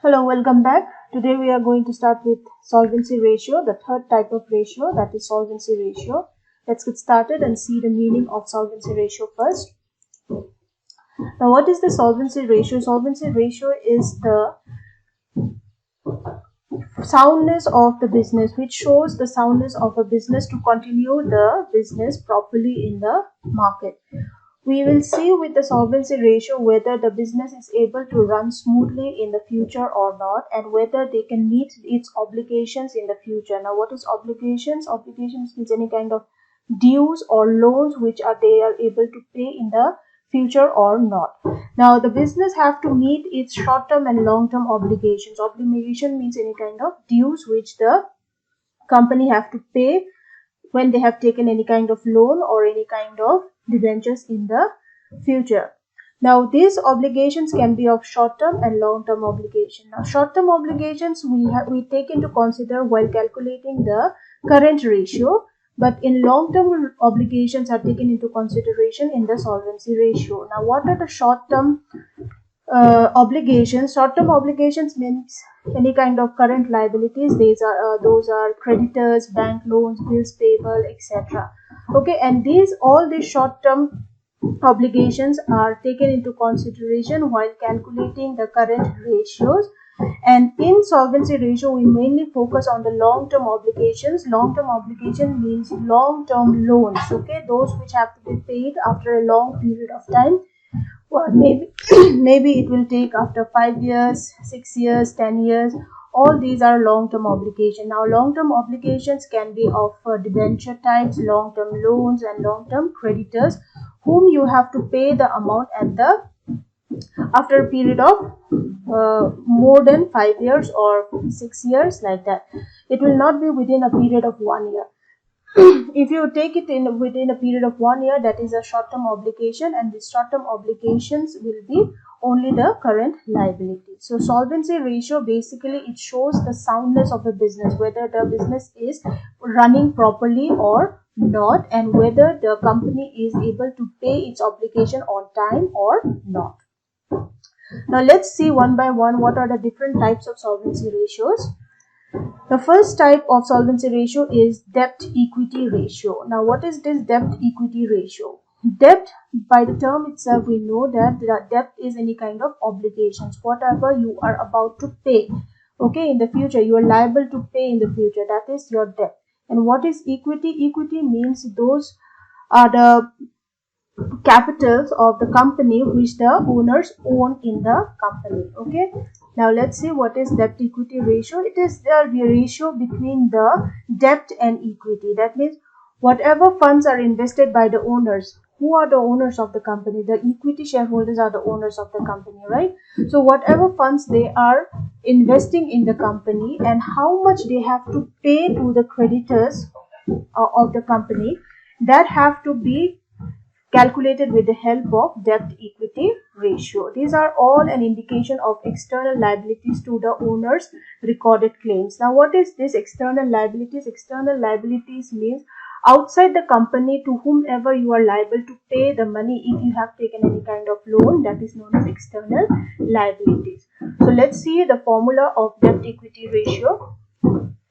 Hello, welcome back. Today we are going to start with solvency ratio, the third type of ratio, that is solvency ratio. Let's get started and see the meaning of solvency ratio first. Now, what is the solvency ratio? Solvency ratio is the soundness of the business, which shows the soundness of a business to continue the business properly in the market. We will see with the solvency ratio whether the business is able to run smoothly in the future or not, and whether they can meet its obligations in the future. Now, what is obligations? Obligations means any kind of dues or loans which they are able to pay in the future or not. Now, the business have to meet its short-term and long-term obligations. Obligation means any kind of dues which the company have to pay when they have taken any kind of loan or any kind of debentures in the future. Now, these obligations can be of short-term and long-term obligation. Now, short-term obligations we take into consider while calculating the current ratio, but in long-term obligations are taken into consideration in the solvency ratio. Now, what are the short-term obligations? Short-term obligations means any kind of current liabilities. Those are creditors, bank loans, bills payable, etc. Okay, and all these short-term obligations are taken into consideration while calculating the current ratios. And in solvency ratio, we mainly focus on the long-term obligations. Long-term obligation means long-term loans. Okay, those which have to be paid after a long period of time. Well, maybe it will take after 5 years, 6 years, 10 years. All these are long-term obligations. Now, long-term obligations can be of debenture types, long-term loans, and long-term creditors, whom you have to pay the amount after a period of more than 5 years or 6 years, like that. It will not be within a period of 1 year. If you take it within a period of 1 year, that is a short-term obligation, and these short-term obligations will be only the current liability. So, solvency ratio basically it shows the soundness of the business, whether the business is running properly or not, and whether the company is able to pay its obligation on time or not. Now, let's see one by one what are the different types of solvency ratios. The first type of solvency ratio is debt equity ratio. Now, what is this debt equity ratio? Debt, by the term itself, we know that debt is any kind of obligations, whatever you are about to pay. Okay, in the future, you are liable to pay in the future. That is your debt. And what is equity? Equity means those are the capitals of the company which the owners own in the company. Okay, now let's see what is debt equity ratio. It is the ratio between the debt and equity. That means whatever funds are invested by the owners. Who are the owners of the company? The equity shareholders are the owners of the company, right? So whatever funds they are investing in the company and how much they have to pay to the creditors of the company, that have to be calculated with the help of debt equity ratio. These are all an indication of external liabilities to the owner's recorded claims. Now, what is this external liabilities? External liabilities means outside the company to whomever you are liable to pay the money if you have taken any kind of loan, that is known as external liabilities. So, let's see the formula of debt equity ratio.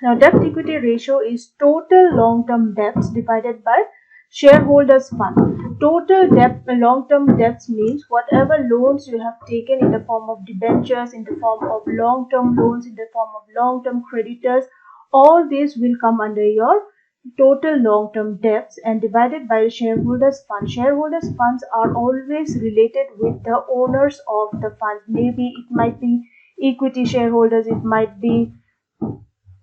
Now, debt equity ratio is total long-term debts divided by shareholders fund. Total debt, long-term debts means whatever loans you have taken in the form of debentures, in the form of long-term loans, in the form of long-term creditors, all these will come under your total long-term debts and divided by the shareholders fund. Shareholders funds are always related with the owners of the fund. Maybe it might be equity shareholders, it might be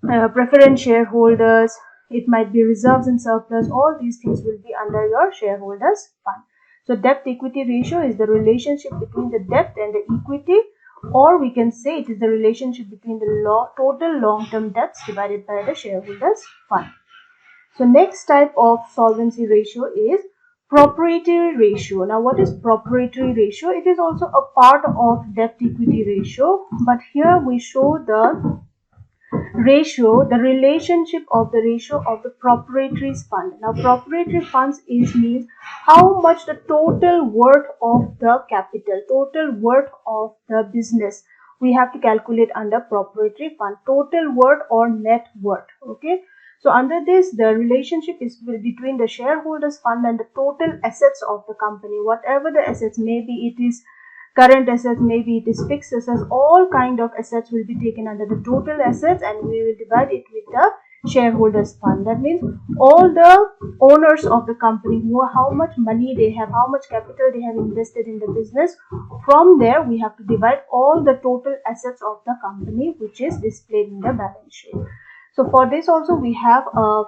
preference shareholders, it might be reserves and surplus. All these things will be under your shareholders fund. So, debt equity ratio is the relationship between the debt and the equity, or we can say it is the relationship between the total long-term debts divided by the shareholders fund. So, next type of solvency ratio is proprietary ratio. Now, what is proprietary ratio? It is also a part of debt equity ratio, but here we show the ratio, the relationship of the ratio of the proprietary fund. Now, proprietary funds means how much the total worth of the capital, total worth of the business, we have to calculate under proprietary fund, total worth or net worth. Okay, so under this, the relationship is between the shareholders fund and the total assets of the company. Whatever the assets, maybe it is current assets, maybe it is fixed assets, all kind of assets will be taken under the total assets, and we will divide it with the shareholders fund. That means all the owners of the company, how much money they have, how much capital they have invested in the business. From there, we have to divide all the total assets of the company, which is displayed in the balance sheet. So for this also we have a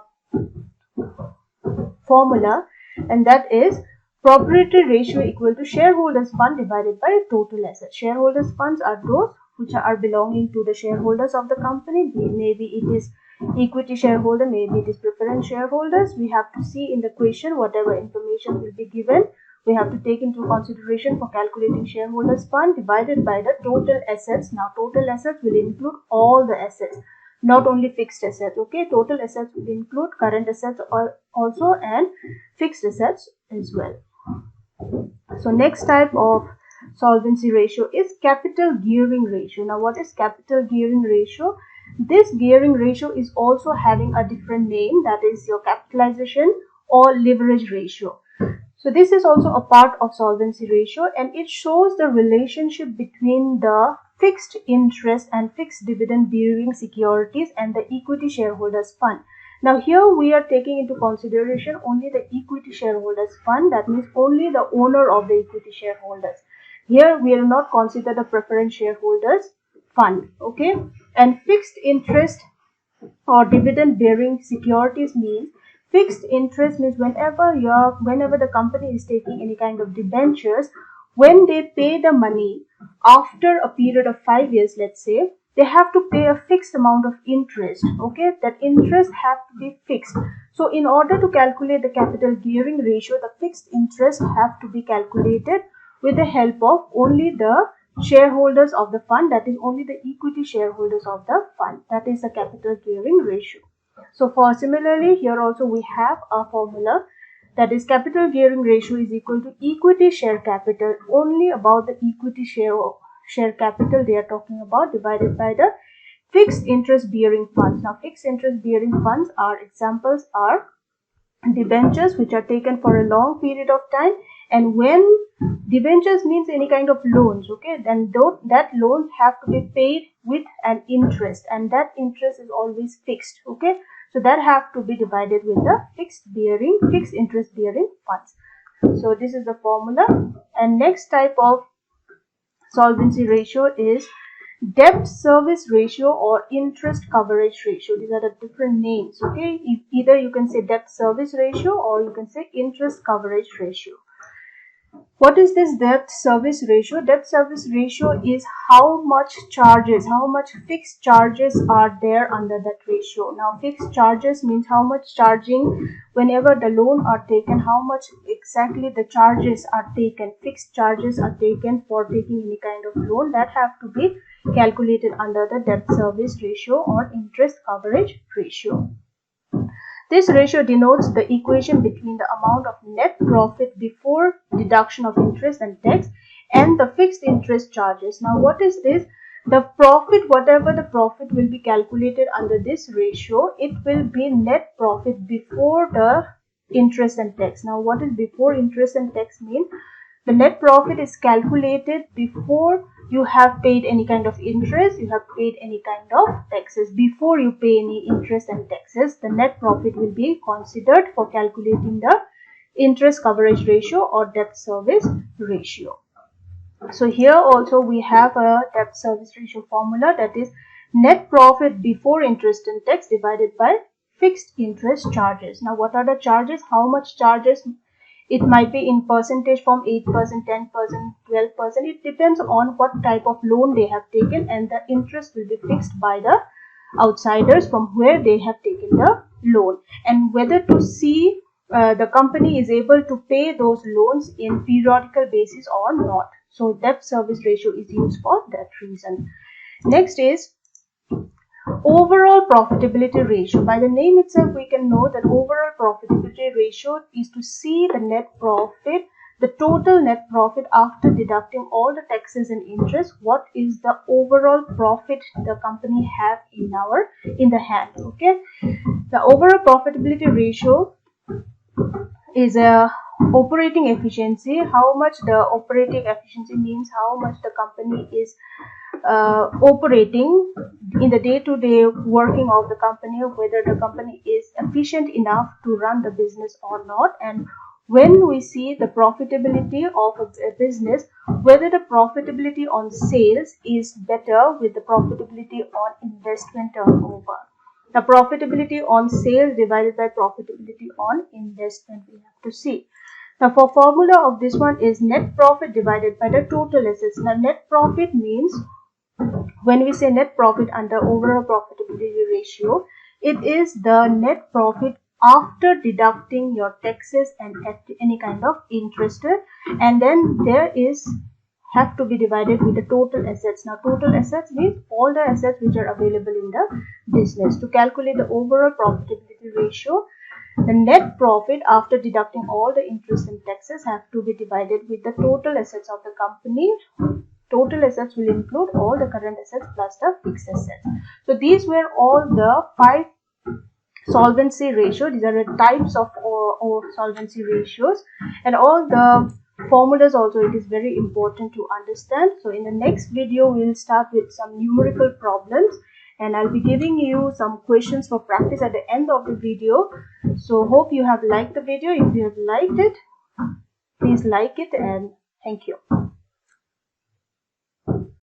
formula, and that is proprietary ratio equal to shareholders fund divided by total assets. Shareholders funds are those which are belonging to the shareholders of the company. Maybe it is equity shareholder, maybe it is preference shareholders. We have to see in the question whatever information will be given. We have to take into consideration for calculating shareholders fund divided by the total assets. Now total assets will include all the assets, not only fixed assets. Okay, total assets will include current assets also and fixed assets as well. So next type of solvency ratio is capital gearing ratio. Now what is capital gearing ratio? This gearing ratio is also having a different name, that is your capitalization or leverage ratio. So this is also a part of solvency ratio, and it shows the relationship between the fixed interest and fixed dividend bearing securities and the equity shareholders fund. Now here we are taking into consideration only the equity shareholders fund, that means only the owner of the equity shareholders. Here we will not consider the preference shareholders fund. Okay, and fixed interest or dividend bearing securities means, fixed interest means whenever the company is taking any kind of debentures, when they pay the money after a period of 5 years, let's say, they have to pay a fixed amount of interest. Okay, that interest have to be fixed. So in order to calculate the capital gearing ratio, the fixed interest have to be calculated with the help of only the shareholders of the fund, that is only the equity shareholders of the fund. That is the capital gearing ratio. So for similarly here also we have a formula, that is capital gearing ratio is equal to equity share capital, only about the equity share capital they are talking about, divided by the fixed interest bearing funds. Now fixed interest bearing funds are examples are debentures which are taken for a long period of time, and when debentures means any kind of loans, okay, then that loans have to be paid with an interest, and that interest is always fixed. Okay, so that have to be divided with the fixed interest bearing funds. So this is the formula. And next type of solvency ratio is debt service ratio or interest coverage ratio. These are the different names. Okay, either you can say debt service ratio or you can say interest coverage ratio. What is this debt service ratio? Debt service ratio is how much fixed charges are there under that ratio. Now fixed charges means how much charging whenever the loan are taken, how much exactly the charges are taken, fixed charges are taken for taking any kind of loan, that have to be calculated under the debt service ratio or interest coverage ratio. This ratio denotes the equation between the amount of net profit before deduction of interest and tax and the fixed interest charges. Now what is this? The profit, whatever the profit will be calculated under this ratio, it will be net profit before the interest and tax. Now what is before interest and tax mean? The net profit is calculated before you have paid any kind of interest, you have paid any kind of taxes. Before you pay any interest and taxes, the net profit will be considered for calculating the interest coverage ratio or debt service ratio. So here also we have a debt service ratio formula, that is net profit before interest and tax divided by fixed interest charges. Now what are the charges? How much charges? It might be in percentage form, 8%, 10%, 12%. It depends on what type of loan they have taken, and the interest will be fixed by the outsiders from where they have taken the loan, and whether to see the company is able to pay those loans in periodical basis or not. So debt service ratio is used for that reason. Next is overall profitability ratio. By the name itself we can know that overall profitability ratio is to see the net profit the total net profit after deducting all the taxes and interest. What is the overall profit the company have in the hand? Okay, the overall profitability ratio is a operating efficiency. How much the operating efficiency means how much the company is operating in the day-to-day working of the company, whether the company is efficient enough to run the business or not. And when we see the profitability of a business, whether the profitability on sales is better with the profitability on investment turnover. The profitability on sales divided by profitability on investment, we have to see. Now, for formula of this one is net profit divided by the total assets. Now, net profit means, when we say net profit under overall profitability ratio, it is the net profit after deducting your taxes and any kind of interest, and then there is have to be divided with the total assets. Now, total assets means all the assets which are available in the business. To calculate the overall profitability ratio, the net profit after deducting all the interest and taxes have to be divided with the total assets of the company. Total assets will include all the current assets plus the fixed assets. So these were all the 5 solvency ratio. These are the types of solvency ratios, and all the formulas also it is very important to understand. So in the next video we will start with some numerical problems, and I'll be giving you some questions for practice at the end of the video. So hope you have liked the video. If you have liked it, please like it, and thank you.